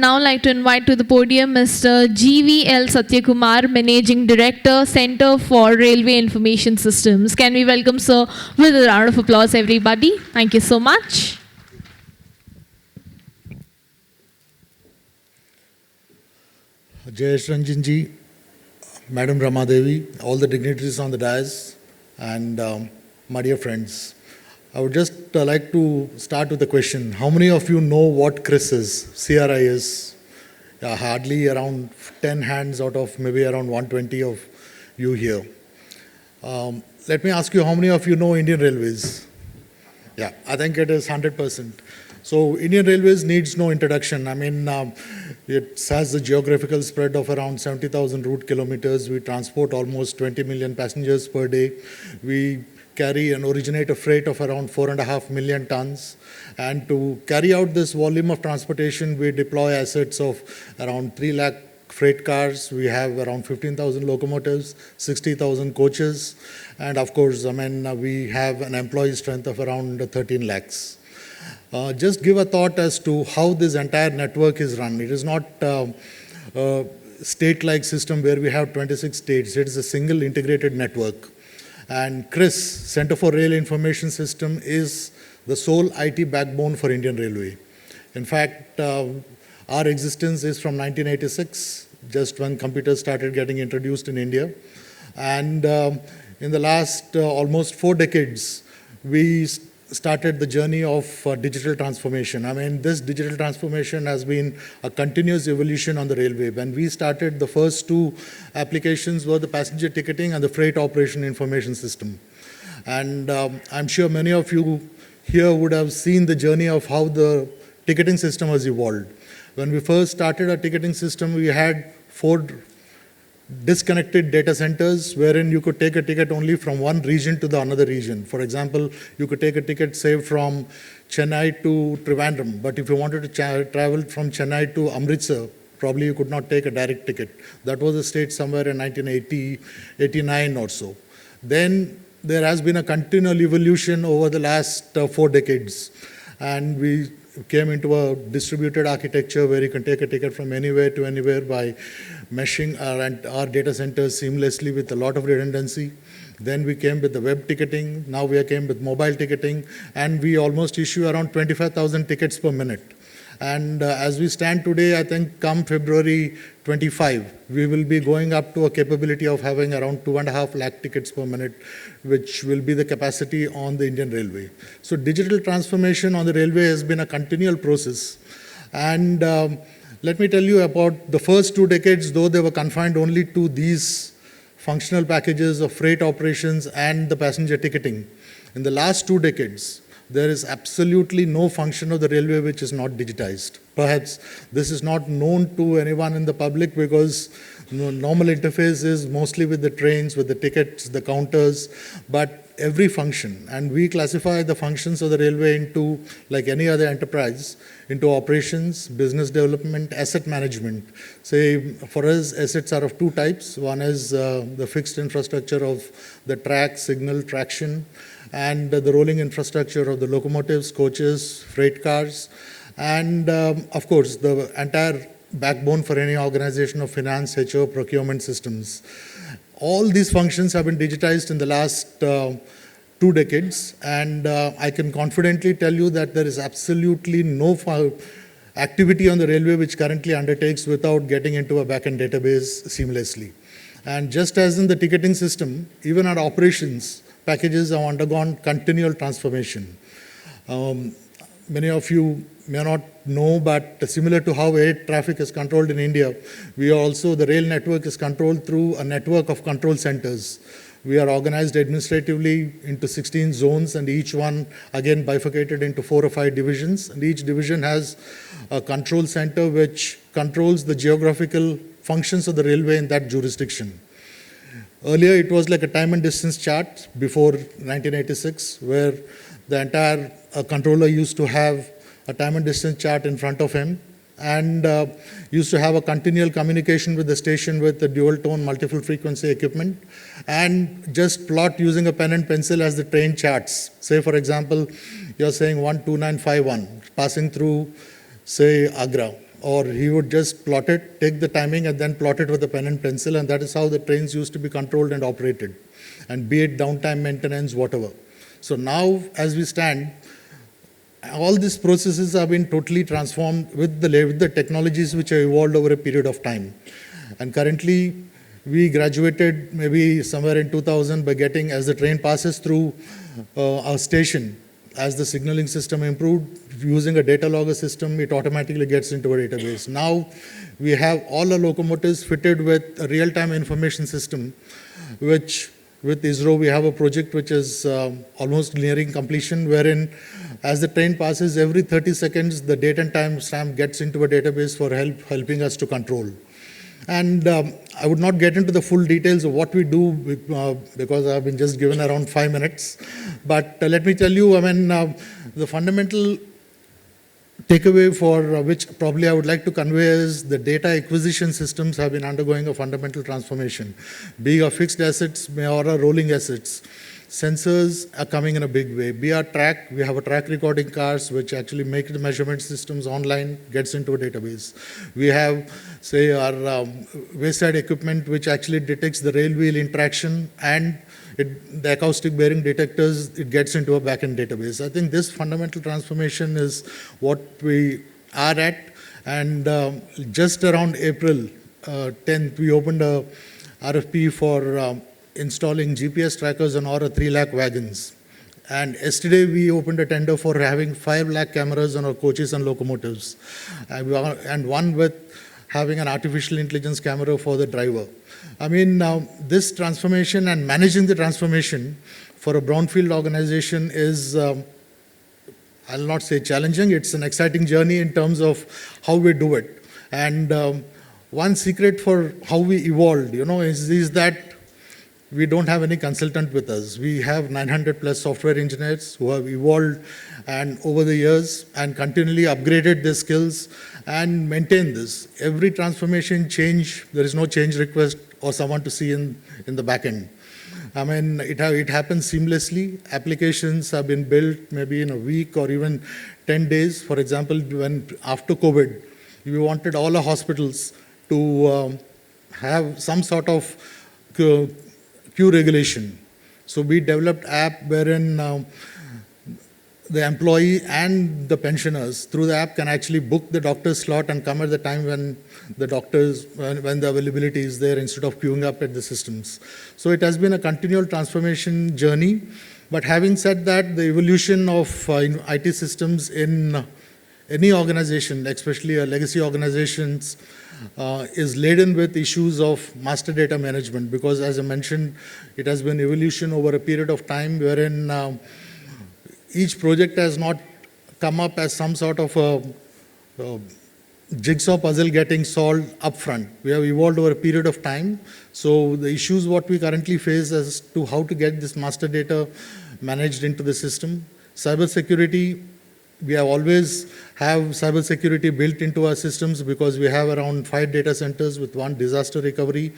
Now I'd like to invite to the podium Mr. GVL Satya Kumar, Managing Director, Center for Railway Information Systems. Can we welcome sir with a round of applause, everybody? Thank you so much. Jayesh Ranjan ji, Madam Rama Devi, all the dignitaries on the dais, and my dear friends. I would just like to start with a question. How many of you know what CRIS is? CRIS. Hardly around 10 hands out of maybe around 120 of you here. Let me ask you, how many of you know Indian Railways? Yeah, I think it is 100%. So Indian Railways needs no introduction. I mean, it has the geographical spread of around 70,000 route kilometers. We transport almost 20 million passengers per day. We carry and originate a freight of around 4.5 million tons. And to carry out this volume of transportation, we deploy assets of around 3 lakh freight cars. We have around 15,000 locomotives, 60,000 coaches. And of course, I mean, we have an employee strength of around 13 lakhs. Just give a thought as to how this entire network is run. It is not a state-like system where we have 26 states. It is a single integrated network. And CRIS, Center for Rail Information System, is the sole IT backbone for Indian Railway. In fact, our existence is from 1986, just when computers started getting introduced in India. And in the last almost 4 decades, we started the journey of digital transformation. I mean, this digital transformation has been a continuous evolution on the railway. When we started, the first 2 applications were the passenger ticketing and the freight operation information system. And I'm sure many of you here would have seen the journey of how the ticketing system has evolved. When we first started our ticketing system, we had 4 disconnected data centers wherein you could take a ticket only from one region to the another region. For example, you could take a ticket, say, from Chennai to Trivandrum, but if you wanted to travel from Chennai to Amritsar, probably you could not take a direct ticket. That was the state somewhere in 1980, 89 or so. Then there has been a continual evolution over the last 4 decades, and we came into a distributed architecture where you can take a ticket from anywhere to anywhere by meshing our data centers seamlessly with a lot of redundancy. Then we came with the web ticketing. Now we came with mobile ticketing, and we almost issue around 25,000 tickets per minute. And as we stand today, I think come February 25, we will be going up to a capability of having around 2.5 lakh tickets per minute, which will be the capacity on the Indian Railway. So digital transformation on the railway has been a continual process. And let me tell you about the first 2 decades, though they were confined only to these functional packages of freight operations and the passenger ticketing. In the last 2 decades, there is absolutely no function of the railway which is not digitized. Perhaps this is not known to anyone in the public because normal interface is mostly with the trains, with the tickets, the counters, but every function, and we classify the functions of the railway into, like any other enterprise, into operations, business development, asset management. Say, for us, assets are of 2 types. One is the fixed infrastructure of the track, signal, traction, and the rolling infrastructure of the locomotives, coaches, freight cars, and of course, the entire backbone for any organization of finance, HR, procurement systems. All these functions have been digitized in the last 2 decades, and I can confidently tell you that there is absolutely no activity on the railway which currently undertakes without getting into a backend database seamlessly. And just as in the ticketing system, even our operations packages have undergone continual transformation. Many of you may not know, but similar to how air traffic is controlled in India, the rail network is controlled through a network of control centers. We are organized administratively into 16 zones, and each one again bifurcated into 4 or 5 divisions. And each division has a control center which controls the geographical functions of the railway in that jurisdiction. Earlier, it was like a time and distance chart before 1986, where the entire controller used to have a time and distance chart in front of him and used to have a continual communication with the station with the dual tone multiple frequency equipment and just plot using a pen and pencil as the train charts. Say, for example, you're saying 12951 passing through, say, Agra. or he would just plot it, take the timing, and then plot it with a pen and pencil, and that is how the trains used to be controlled and operated, and be it downtime, maintenance, whatever. So now, as we stand, all these processes have been totally transformed with the technologies which have evolved over a period of time. And currently, we graduated maybe somewhere in 2000 by getting, as the train passes through our station, as the signaling system improved, using a data logger system, it automatically gets into a database. Now, we have all our locomotives fitted with a real-time information system, which with ISRO, we have a project which is almost nearing completion, wherein as the train passes, every 30 seconds, the date and time stamp gets into a database for helping us to control. And I would not get into the full details of what we do because I've been just given around 5 minutes. But let me tell you, the fundamental takeaway for which probably I would like to convey is the data acquisition systems have been undergoing a fundamental transformation. Be our fixed assets or our rolling assets, sensors are coming in a big way. Be our track, we have a track recording cars which actually make the measurement systems online, gets into a database. We have, say, our wayside equipment which actually detects the rail wheel interaction, and the acoustic bearing detectors, it gets into a backend database. I think this fundamental transformation is what we are at, and just around April 10th, we opened a RFP for installing GPS trackers on our 3 lakh wagons. And yesterday we opened a tender for having 5 lakh cameras on our coaches and locomotives, and one with having an artificial intelligence camera for the driver. This transformation and managing the transformation for a brownfield organization is, I'll not say challenging, it's an exciting journey in terms of how we do it. And one secret for how we evolved, is that we don't have any consultant with us. We have 900 plus software engineers who have evolved and over the years and continually upgraded their skills and maintain this. Every transformation change, there is no change request or someone to see in the back end. It happens seamlessly. Applications have been built maybe in a week or even 10 days. For example, when after COVID, we wanted all our hospitals to have some sort of queue regulation. So we developed app wherein the employee and the pensioners through the app can actually book the doctor's slot and come at the time when the availability is there instead of queuing up at the systems. So it has been a continual transformation journey. But having said that, the evolution of IT systems in any organization, especially legacy organizations, is laden with issues of master data management, because as I mentioned, it has been evolution over a period of time wherein each project has not come up as some sort of a jigsaw puzzle getting solved upfront. We have evolved over a period of time. So the issues what we currently face as to how to get this master data managed into the system. Cybersecurity, we have always have cybersecurity built into our systems because we have around 5 data centers with 1 disaster recovery,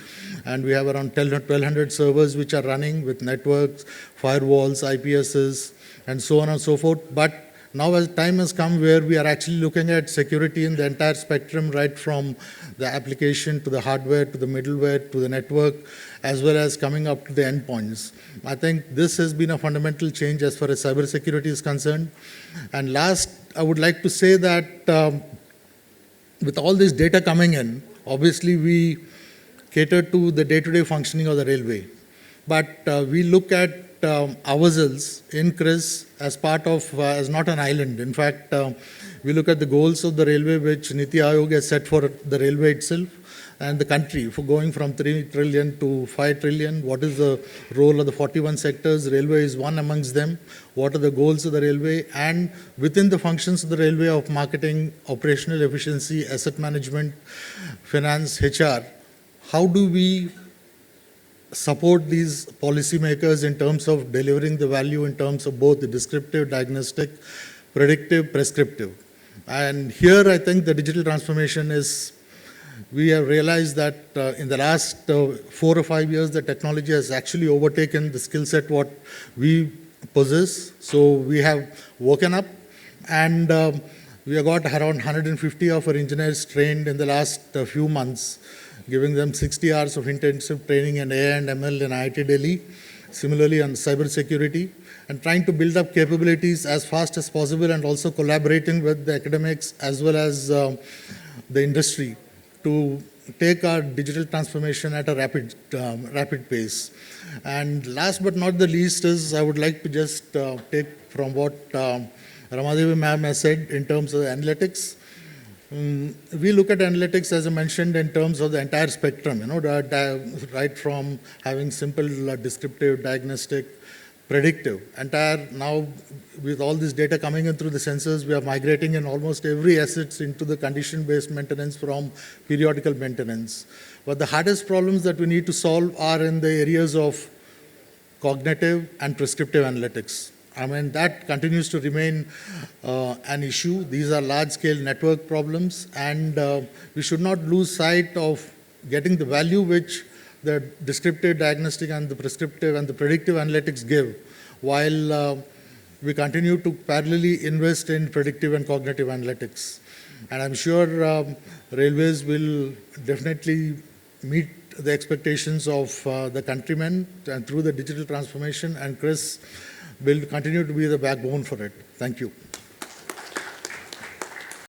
and we have around 1,200 servers which are running with networks, firewalls, IPSs, and so on and so forth. But now as time has come where we are actually looking at security in the entire spectrum, right from the application to the hardware to the middleware to the network, as well as coming up to the endpoints. I think this has been a fundamental change as far as cybersecurity is concerned. And last, I would like to say that with all this data coming in, obviously we cater to the day-to-day functioning of the railway. But we look at ourselves in CRIS as part of, as not an island. In fact, we look at the goals of the railway which Niti Aayog has set for the railway itself and the country for going from 3 trillion to 5 trillion. What is the role of the 41 sectors? Railway is one amongst them. What are the goals of the railway? And within the functions of the railway of marketing, operational efficiency, asset management, finance, HR, how do we support these policymakers in terms of delivering the value in terms of both the descriptive, diagnostic, predictive, prescriptive. And here I think the digital transformation is, we have realized that in the last 4 or 5 years, the technology has actually overtaken the skill set what we possess. So we have woken up, and We have got around 150 of our engineers trained in the last few months, giving them 60 hours of intensive training in AI and ML in IIT Delhi, similarly on cyber security, and trying to build up capabilities as fast as possible, and also collaborating with the academics as well as the industry to take our digital transformation at a rapid pace. And last but not the least is, I would like to just take from what 𝗗𝗶𝗴𝗶𝗃 ma'am has said in terms of the analytics. We look at analytics, as I mentioned, in terms of the entire spectrum, right from having simple descriptive, diagnostic, predictive. Now, with all this data coming in through the sensors, we are migrating in almost every assets into the condition-based maintenance from periodical maintenance. But the hardest problems that we need to solve are in the areas of cognitive and prescriptive analytics. I mean, that continues to remain an issue. These are large-scale network problems, and we should not lose sight of getting the value which the descriptive, diagnostic, and the prescriptive and the predictive analytics give, while we continue to parallelly invest in predictive and cognitive analytics. And I'm sure railways will definitely meet the expectations of the countrymen, and through the digital transformation, and CRIS will continue to be the backbone for it. Thank you.